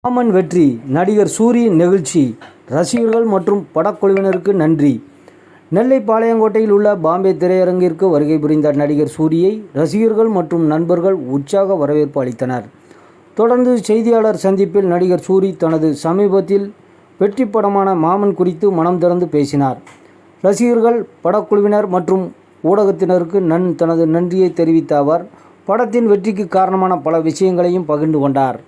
மாமன் வெற்றி நடிகர் சூரி நெகிழ்ச்சி ரசிகர்கள் மற்றும் படக்குழுவினருக்கு நன்றி. நெல்லை பாளையங்கோட்டையில் உள்ள பாம்பே திரையரங்கிற்கு வருகை புரிந்த நடிகர் சூரியை ரசிகர்கள் மற்றும் நண்பர்கள் உற்சாக வரவேற்பு அளித்தனர். தொடர்ந்து செய்தியாளர் சந்திப்பில் நடிகர் சூரி தனது சமீபத்தில் வெற்றி படமான மாமன் குறித்து மனம் திறந்து பேசினார். ரசிகர்கள், படக்குழுவினர் மற்றும் ஊடகத்தினருக்கு தனது நன்றியை தெரிவித்த அவர் படத்தின் வெற்றிக்கு காரணமான பல விஷயங்களையும் பகிர்ந்து கொண்டார்.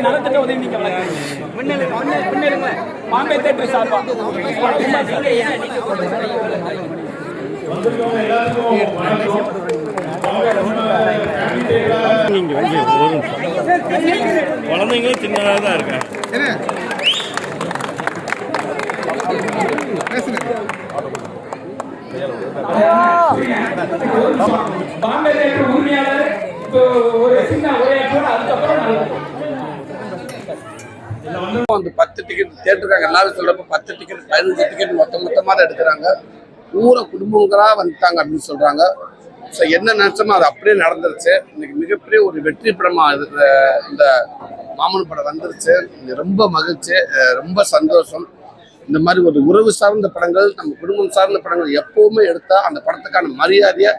நலத்திட்ட உதவி நீங்க பாம்பே தேட்டர் சார்பா குழந்தைங்களும் சின்னதாக தான் இருக்காங்க. பாம்பே தேட்டர் உரிமையாளர் ஒரு சின்ன உரையாற்றோட அதுக்கப்புறம் வந்து 10 டிக்கெட் தேட்டருக்காங்க. எல்லாரும் சொல்றப்ப 10 டிக்கெட் 15 டிக்கெட் மொத்தமாக தான் எடுக்கிறாங்க. ஊரை குடும்பங்களா வந்துட்டாங்க அப்படின்னு சொல்றாங்க. ஸோ என்ன நினைச்சோமோ அது அப்படியே நடந்துருச்சு. இன்னைக்கு மிகப்பெரிய ஒரு வெற்றி படமா இந்த மாமன் படம் வந்துருச்சு. ரொம்ப மகிழ்ச்சி, ரொம்ப சந்தோஷம். இந்த மாதிரி ஒரு உறவு சார்ந்த படங்கள், நம்ம குடும்பம் சார்ந்த படங்கள் எப்பவுமே எடுத்தா அந்த படத்துக்கான மரியாதையை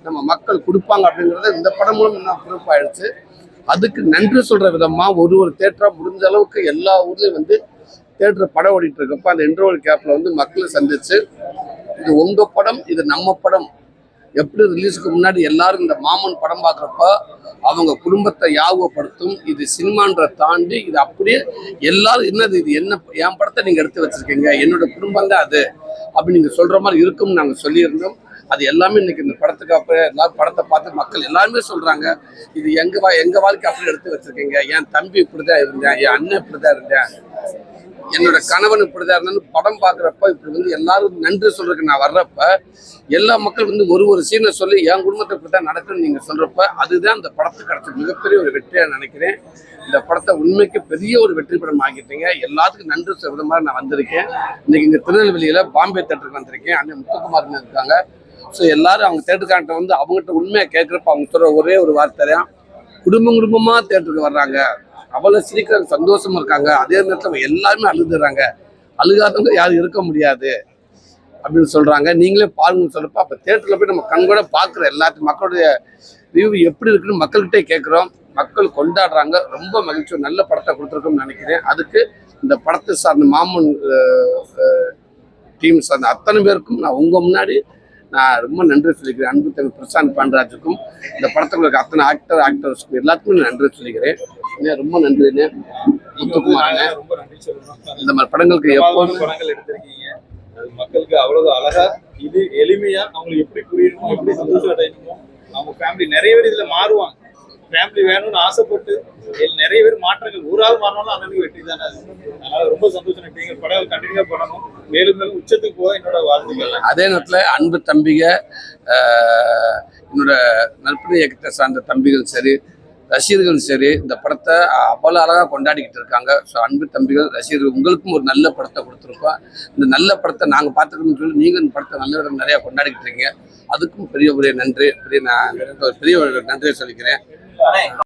நம்ம மக்கள் கொடுப்பாங்க அப்படிங்கிறது இந்த படம் மூலம் என்ன ப்ரூஃப் ஆயிடுச்சு. அதுக்கு நன்றி சொல்ற விதமா ஒரு தேட்டரா முடிஞ்ச அளவுக்கு எல்லா ஊர்லயும் வந்து தேட்டர் படம் ஓடிட்டு இருக்கப்ப அந்த இன்டர்வல் கேப்ல வந்து மக்களை சந்திச்சு, இது உங்க படம், இது நம்ம படம், எப்படி ரிலீஸுக்கு முன்னாடி எல்லாரும் இந்த மாமன் படம் பார்க்குறப்ப அவங்க குடும்பத்தை ஞாபகப்படுத்தும். இது சினிமான்ற தாண்டி இது அப்படியே எல்லாரும் என்னது இது என்ன என் படத்தை நீங்க எடுத்து வச்சிருக்கீங்க, என்னோட குடும்பம் தான் அது அப்படின்னு நீங்க சொல்ற மாதிரி இருக்கும்னு நாங்கள் சொல்லியிருந்தோம். அது எல்லாமே இன்னைக்கு இந்த படத்துக்கு அப்புறம் எல்லாரும் படத்தை பார்த்து மக்கள் எல்லாருமே சொல்றாங்க, இது எங்க வாழ்க்கை அப்படி எடுத்து வச்சிருக்கீங்க, என் தம்பி இப்படிதான் இருந்தேன், என் அண்ணன் இப்படிதான் இருந்தேன், என்னோட கணவன் இப்படிதான் இருந்தேன்னு படம் பார்க்குறப்ப இப்படி வந்து எல்லாரும் நன்றி சொல்றதுக்கு நான் வர்றப்ப எல்லா மக்கள் வந்து ஒரு சீனை சொல்லி என் குடும்பத்தை இப்படிதான் நடக்குன்னு நீங்க சொல்றப்ப அதுதான் இந்த படத்துக்கு கிடைச்ச மிகப்பெரிய ஒரு வெற்றியா நினைக்கிறேன். இந்த படத்தை உண்மைக்கு பெரிய ஒரு வெற்றி படம் ஆகிட்டீங்க. எல்லாத்துக்கும் நன்றி சொல்ற மாதிரி நான் வந்திருக்கேன். இன்னைக்கு இங்க திருநெல்வேலியில பாம்பே தேட்டருக்கு வந்திருக்கேன். அண்ணன் முத்துக்குமார்னு இருக்காங்க. ஸோ எல்லாரும் அவங்க தேட்டருக்கான்ட்ட வந்து அவங்ககிட்ட உண்மையா கேட்குறப்ப அவங்க சொல்ற ஒரே ஒரு வார்த்தை தான், குடும்பமா தேட்டருக்கு வர்றாங்க, அவ்வளவு சீக்கிரம் சந்தோஷமா இருக்காங்க, அதே நேரத்தில் எல்லாருமே அழுதுறாங்க, அழுகாதவங்க யாரும் இருக்க முடியாது அப்படின்னு சொல்றாங்க. நீங்களே பாருங்கன்னு சொல்றப்ப அப்ப தேட்டர்ல போய் நம்ம கண்கூட பாக்குற எல்லாத்தையும் மக்களுடைய ரிவ்யூ எப்படி இருக்குன்னு மக்கள்கிட்டே கேட்குறோம். மக்கள் கொண்டாடுறாங்க. ரொம்ப மகிழ்ச்சி, நல்ல படத்தை கொடுத்துருக்கோம்னு நினைக்கிறேன். அதுக்கு இந்த படத்தை சார்ந்த மாமன் டீம் சார்ந்த அத்தனை பேருக்கும் நான் உங்க முன்னாடி நான் ரொம்ப நன்றி சொல்லிக்கிறேன். அன்பு தம்பி பிரசாந்த் பாண்டராஜுக்கும் இந்த படத்தில் இருக்க அத்தனை ஆக்டர்ஸ்க்கும் எல்லாத்துக்கும் நன்றி சொல்லிக்கிறேன். ரொம்ப நன்றிண்ணே. முத்துக்குமார், இந்த மாதிரி படங்களுக்கு எப்போதும் படங்கள் எடுத்திருக்கீங்க. மக்களுக்கு அவ்வளவு அழகா, இது எளிமையா அவங்களுக்கு எப்படி புரியணுமோ, எப்படி சந்தோஷம் அடையணுமோ, அவங்க ஃபேமிலி நிறைய பேர் இதுல மாறுவாங்க. ஃபேமிலி வேணும்னு ஆசைப்பட்டு நிறைய பேர் மாற்றங்கள் ஒரு ஆள் மாறினாலும் அண்ணனுக்கு வெற்றி தானே அது. அதனால ரொம்ப சந்தோஷம். படங்கள் கண்டினியூ பண்ணணும். மேலும் மேலும் உச்சத்துக்கு போக என்னோட வாழ்த்துக்கள். அதே நேரத்தில் அன்பு தம்பிக, என்னோட நற்பணி இயக்கத்தை சார்ந்த தம்பிகள் சரி, ரசிகர்கள் சரி, இந்த படத்தை அவ்வளோ அழகாக கொண்டாடிக்கிட்டு இருக்காங்க. ஸோ அன்பு தம்பிகள், ரசிகர்கள், உங்களுக்கும் ஒரு நல்ல படத்தை கொடுத்துருக்கோம். இந்த நல்ல படத்தை நாங்கள் பார்த்துக்கணும்னு சொல்லி நீங்கள் இந்த படத்தை நல்ல விதம் நிறையா கொண்டாடிக்கிட்டு இருக்கீங்க. அதுக்கும் பெரிய நன்றி, பெரிய ஒரு நன்றியை சொல்லிக்கிறேன்.